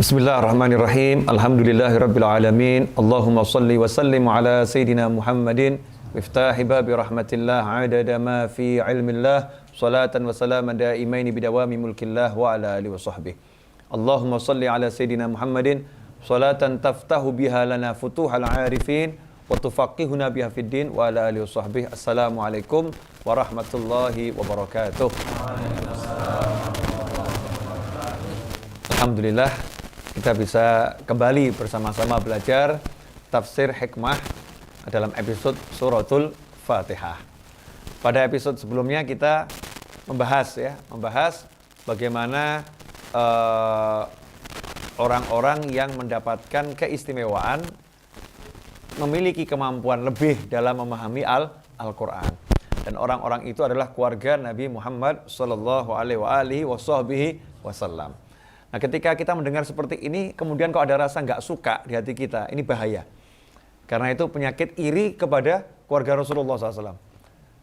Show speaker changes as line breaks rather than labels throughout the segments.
Bismillahirrahmanirrahim. Alhamdulillahirabbil alamin. Allahumma shalli wa sallim ala sayidina Muhammadin miftahi babi rahmatillah adada ma fi ilmillah salatan wa salaman daimaini bidawami mulkillah wa ala alihi wa sahbihi. Allahumma shalli ala sayidina Muhammadin salatan taftahu biha lana futuhal arifin wa tufaqihuna biha fid din wa ala alihi wa sahbihi. Assalamualaikum warahmatullahi wabarakatuh. Alhamdulillah kita bisa kembali bersama-sama belajar tafsir hikmah dalam episode suratul Fatihah. Pada episode sebelumnya kita membahas bagaimana orang-orang yang mendapatkan keistimewaan memiliki kemampuan lebih dalam memahami Al-Quran. Dan orang-orang itu adalah keluarga Nabi Muhammad sallallahu alaihi wasallam. Nah, ketika kita mendengar seperti ini, kemudian kok ada rasa nggak suka di hati kita, ini bahaya. Karena itu penyakit iri kepada keluarga Rasulullah SAW.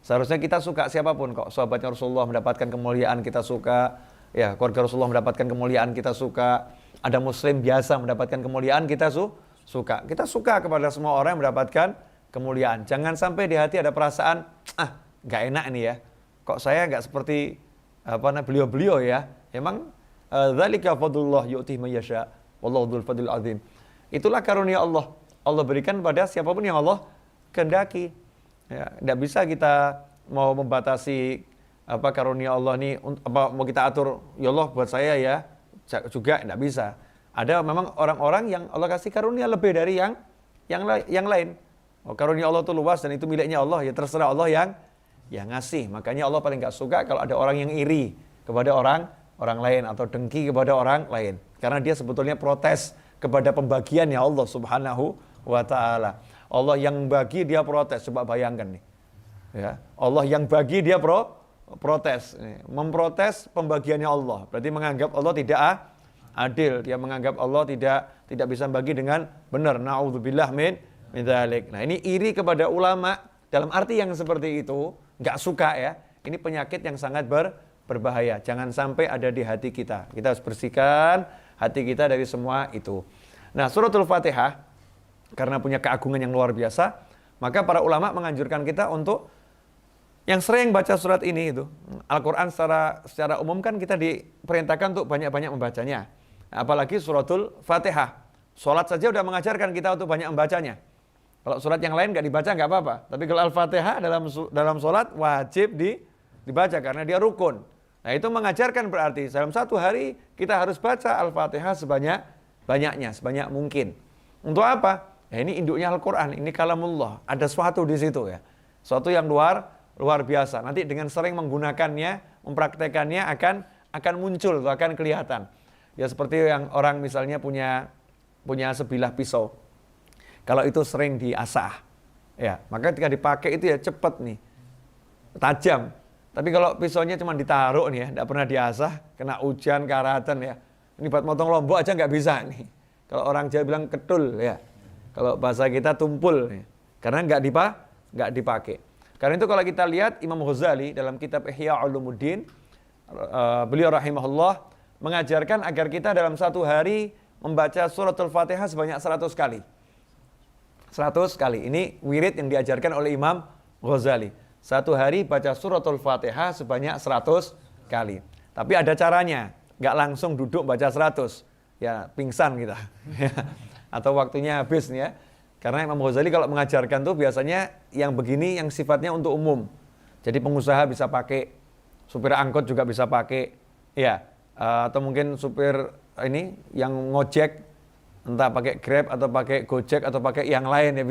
Seharusnya kita suka siapapun, kok sahabatnya Rasulullah mendapatkan kemuliaan kita suka, ya keluarga Rasulullah mendapatkan kemuliaan kita suka, ada Muslim biasa mendapatkan kemuliaan kita suka. Kita suka kepada semua orang yang mendapatkan kemuliaan. Jangan sampai di hati ada perasaan, nggak enak nih ya, kok saya nggak seperti beliau-beliau ya. Emang dzalika fadlullah yu'tihi may yasha wallahu dzul fadlil azim. Itulah karunia Allah. Allah berikan pada siapapun yang Allah kehendaki. Ya, tidak bisa kita mau membatasi karunia Allah ini, mau kita atur ya Allah buat saya ya juga tidak bisa. Ada memang orang-orang yang Allah kasih karunia lebih dari yang lain. Karunia Allah itu luas dan itu miliknya Allah, ya terserah Allah yang ngasih. Makanya Allah paling nggak suka kalau ada orang yang iri kepada orang lain atau dengki kepada orang lain, karena dia sebetulnya protes kepada pembagiannya Allah Subhanahu wa taala. Allah yang bagi dia protes, coba bayangkan nih. Ya, Allah yang bagi dia protes, memprotes pembagiannya Allah. Berarti menganggap Allah tidak adil, dia menganggap Allah tidak bisa bagi dengan benar. Nauzubillah min dzalik. Nah, ini iri kepada ulama dalam arti yang seperti itu, enggak suka ya. Ini penyakit yang sangat berbahaya. Jangan sampai ada di hati kita. Kita harus bersihkan hati kita dari semua itu. Nah, suratul Fatihah karena punya keagungan yang luar biasa, maka para ulama menganjurkan kita untuk yang sering baca surat ini itu. Al-Qur'an secara umum kan kita diperintahkan untuk banyak-banyak membacanya. Nah, apalagi suratul Fatihah. Salat saja udah mengajarkan kita untuk banyak membacanya. Kalau surat yang lain nggak dibaca nggak apa-apa. Tapi kalau Al-Fatihah dalam salat wajib dibaca karena dia rukun. Nah, itu mengajarkan berarti dalam satu hari kita harus baca Al-Fatihah sebanyak-banyaknya, sebanyak mungkin. Untuk apa? Ya, ini induknya Al-Quran, ini kalamullah. Ada sesuatu di situ ya. Sesuatu yang luar biasa. Nanti dengan sering menggunakannya, mempraktekannya akan muncul, akan kelihatan. Ya seperti yang orang misalnya punya sebilah pisau. Kalau itu sering diasah, ya maka ketika dipakai itu ya cepat nih, tajam. Tapi kalau pisaunya cuma ditaruh nih ya, tidak pernah diasah, kena hujan, karatan ya. Ini buat motong lombok aja nggak bisa nih. Kalau orang Jawa bilang ketul ya. Kalau bahasa kita tumpul ya. Karena nggak dipakai. Karena itu kalau kita lihat Imam Ghazali dalam kitab Ihya Ulumuddin, beliau rahimahullah mengajarkan agar kita dalam satu hari membaca suratul Fatihah sebanyak 100 kali. 100 kali. Ini wirid yang diajarkan oleh Imam Ghazali. Satu hari baca suratul Fatihah sebanyak 100 kali. Tapi ada caranya, nggak langsung duduk baca 100. Ya pingsan kita. Atau waktunya habis nih ya. Karena Imam Ghazali kalau mengajarkan tuh biasanya yang begini yang sifatnya untuk umum. Jadi pengusaha bisa pakai, supir angkot juga bisa pakai. Ya, atau mungkin supir ini yang ngojek, entah pakai Grab atau pakai Gojek atau pakai yang lain ya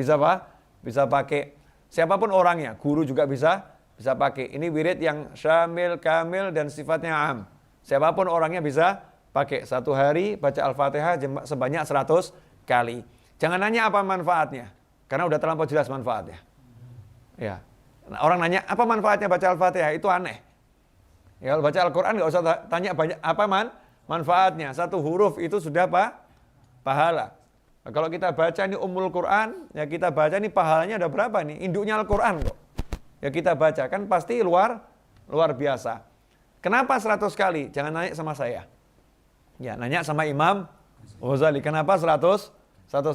bisa pakai. Siapapun orangnya, guru juga bisa pakai. Ini wirid yang syamil, kamil, dan sifatnya am. Siapapun orangnya bisa pakai. Satu hari baca Al-Fatihah sebanyak 100 kali. Jangan nanya apa manfaatnya, karena udah terlampau jelas manfaatnya. Ya. Nah, orang nanya apa manfaatnya baca Al-Fatihah, itu aneh. Ya, kalau baca Al-Quran nggak usah tanya banyak apa manfaatnya. Satu huruf itu sudah pahala. Nah, kalau kita baca ini Ummul Quran, ya kita baca ini pahalanya ada berapa nih? Induknya Al-Quran kok. Ya kita baca, kan pasti luar biasa. Kenapa 100 kali? Jangan nanya sama saya. Ya, nanya sama Imam Ghazali. Kenapa 100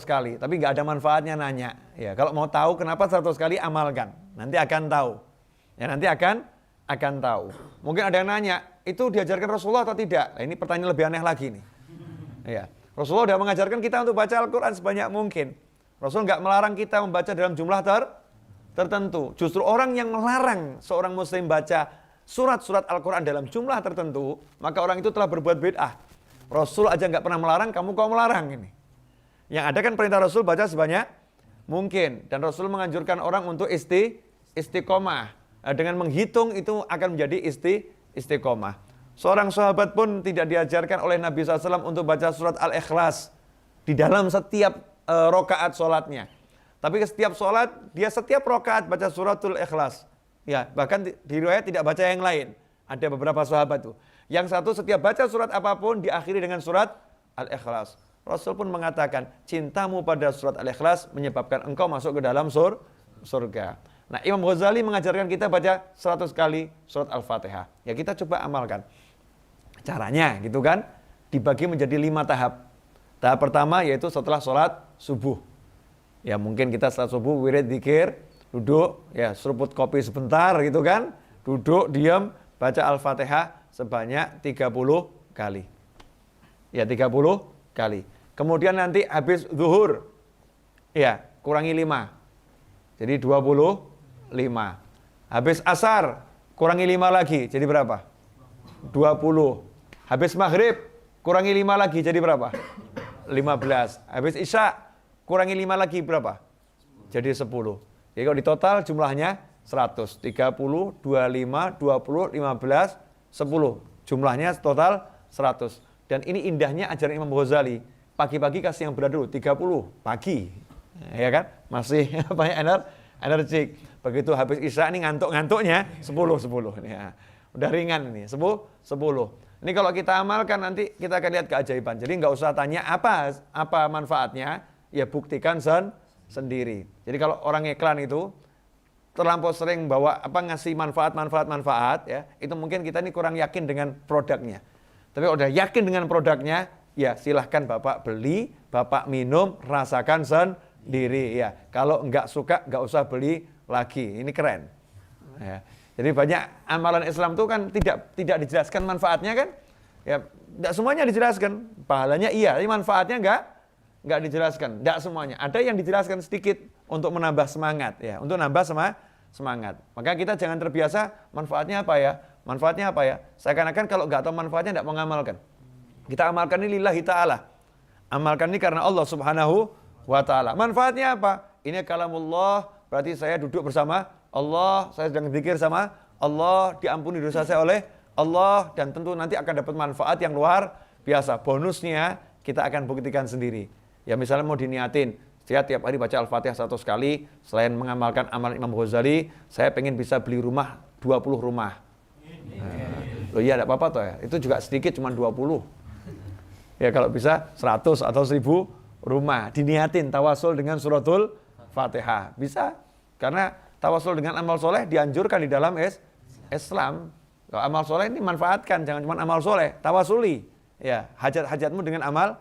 kali? Tapi nggak ada manfaatnya nanya. Ya, kalau mau tahu kenapa 100 kali, amalkan. Nanti akan tahu. Ya, nanti akan tahu. Mungkin ada yang nanya, itu diajarkan Rasulullah atau tidak? Nah, ini pertanyaan lebih aneh lagi nih. Ya, Rasulullah sudah mengajarkan kita untuk baca Al-Quran sebanyak mungkin. Rasul nggak melarang kita membaca dalam jumlah tertentu. Justru orang yang melarang seorang muslim baca surat-surat Al-Quran dalam jumlah tertentu, maka orang itu telah berbuat bid'ah. Rasul aja nggak pernah melarang, kamu kok melarang ini? Yang ada kan perintah Rasul baca sebanyak mungkin. Dan Rasul menganjurkan orang untuk istiqomah. Dengan menghitung itu akan menjadi istiqomah. Seorang sahabat pun tidak diajarkan oleh Nabi SAW untuk baca surat Al-Ikhlas di dalam setiap rokaat sholatnya. Tapi setiap sholat, dia setiap rokaat baca suratul Ikhlas. Ya, bahkan di riwayat tidak baca yang lain. Ada beberapa sahabat tuh. Yang satu setiap baca surat apapun diakhiri dengan surat Al-Ikhlas. Rasul pun mengatakan, cintamu pada surat Al-Ikhlas menyebabkan engkau masuk ke dalam surga. Nah, Imam Ghazali mengajarkan kita baca 100 kali surat Al-Fatihah. Ya, kita coba amalkan. Caranya gitu kan, dibagi menjadi 5 tahap. Tahap pertama yaitu setelah sholat subuh. Ya mungkin kita setelah subuh wirid dzikir, duduk, ya seruput kopi sebentar gitu kan, duduk, diam, baca Al-Fatihah sebanyak 30 kali. Ya 30 kali. Kemudian nanti habis zuhur, ya kurangi 5. Jadi 25. Habis asar, kurangi 5 lagi, jadi berapa? 20. Habis maghrib, kurangi 5 lagi, jadi berapa? 15. Habis isya, kurangi 5 lagi berapa? Jadi 10. Jadi kalau di total jumlahnya 100. 30, 25, 20, 15, 10. Jumlahnya total 100. Dan ini indahnya ajaran Imam Ghazali. Pagi-pagi kasih yang berat dulu, 30 pagi. Ya kan? Masih banyak energik. Begitu habis isya ini ngantuk-ngantuknya 10. Ya. Udah ringan ini, 10. Ini kalau kita amalkan nanti kita akan lihat keajaiban. Jadi nggak usah tanya apa manfaatnya, ya buktikan sendiri. Jadi kalau orang iklan itu terlampau sering bawa ngasih manfaat ya, itu mungkin kita ini kurang yakin dengan produknya. Tapi kalau udah yakin dengan produknya, ya silahkan Bapak beli, Bapak minum, rasakan sendiri ya. Kalau nggak suka nggak usah beli lagi. Ini keren. Ya. Jadi banyak amalan Islam itu kan tidak dijelaskan manfaatnya kan? Ya, tidak semuanya dijelaskan. Pahalanya iya, tapi manfaatnya enggak dijelaskan. Tidak semuanya. Ada yang dijelaskan sedikit untuk menambah semangat ya, untuk nambah semangat. Maka kita jangan terbiasa manfaatnya apa ya? Manfaatnya apa ya? Seakan-akan kalau enggak tahu manfaatnya enggak mengamalkan. Kita amalkan ini lillahi ta'ala. Amalkan ini karena Allah Subhanahu wa ta'ala. Manfaatnya apa? Ini kalamullah, berarti saya duduk bersama Allah, saya sedang zikir sama Allah, diampuni dosa saya oleh Allah, dan tentu nanti akan dapat manfaat yang luar biasa. Bonusnya kita akan buktikan sendiri. Ya misalnya mau diniatin, saya tiap hari baca Al-Fatihah 100 kali, selain mengamalkan amalan Imam Ghazali, saya pengen bisa beli rumah 20 rumah. Loh iya enggak apa-apa toh ya, itu juga sedikit cuma 20. Ya kalau bisa 100 atau 1000 rumah, diniatin tawasul dengan suratul Fatihah. Bisa, karena tawasul dengan amal soleh dianjurkan di dalam Islam. Kalau amal soleh ini manfaatkan, jangan cuma amal soleh, tawasuli. Ya, hajat-hajatmu dengan amal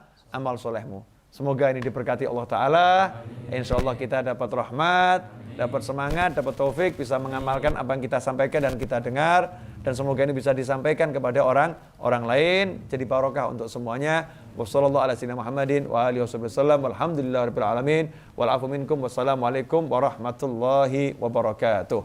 solehmu. Semoga ini diberkati Allah Ta'ala. Insya Allah kita dapat rahmat, dapat semangat, dapat taufik, bisa mengamalkan apa yang kita sampaikan dan kita dengar. Dan semoga ini bisa disampaikan kepada orang lain. Jadi barokah untuk semuanya. Wassalamualaikum warahmatullahi wabarakatuh.